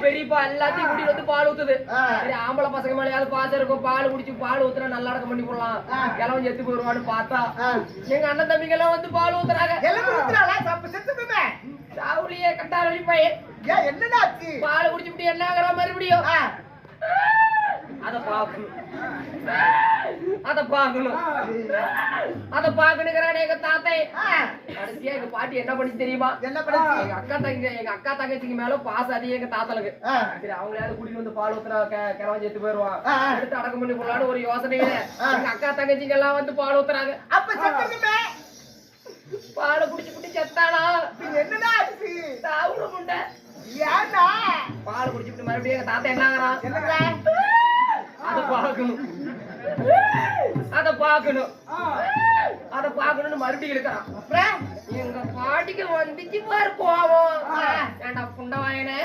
பெரியப்பா எல்லாத்தையும் கூட்டிட்டு வந்து பால் ஊத்துது. சரி ஆம்பளை பசங்க மேலேயாவது பாசம் இருக்கும், பால் குடிச்சு பால் ஊத்துனா நல்லா அடக்கம் பண்ணி போடலாம், கிழவன் செத்து போயிருவான்னு பார்த்தா எங்க அண்ணன் தம்பிங்க எல்லாம் வந்து பால் ஊத்துறாங்க. சாவுலியே கட்டாரளி பையன் என்னடா பால் குடிச்சுட்டு என்ன ஆகுற மறுபடியும் அத பாக்கணும், அத பாக்கணும், அத பாக்கணுங்கிறானே எங்க தாத்தை. கடைசியா எங்க பாட்டி என்ன பண்ணி தெரியுமா? என்ன பண்ணி? எங்க அக்கா தங்கச்சிக்கு மேல பாசம் அதிகம் எங்க தாத்தலுக்கு. சரி அவங்களாவது கூட்டிட்டு வந்து பால் ஊத்துறா கிழவன் செத்து போயிருவான், எடுத்து அடக்கம் பண்ணி போடலான்னு ஒரு யோசனையில எங்க அக்கா தங்கச்சிங்க எல்லாம் வந்து பால் ஊத்துறாங்க. அப்ப செத்துக்குமே பாலை குடிச்சுட்டு செத்தானா? என்னடா ஆச்சு? சாவுற முண்டை. ஏன்னா பால் குடிச்சுட்டு மறுபடியும் எங்க தாத்தா என்ன ஆகுறான்? என்னடா? அத பாக்கணும், அத பாக்கணும், அத பாக்கணும்னு மறுபடியும் இருக்கிறான். அப்புறம் எங்க பாட்டிக்கு வந்துச்சு பாரு கோவம். ஏண்டா புண்டவாயனே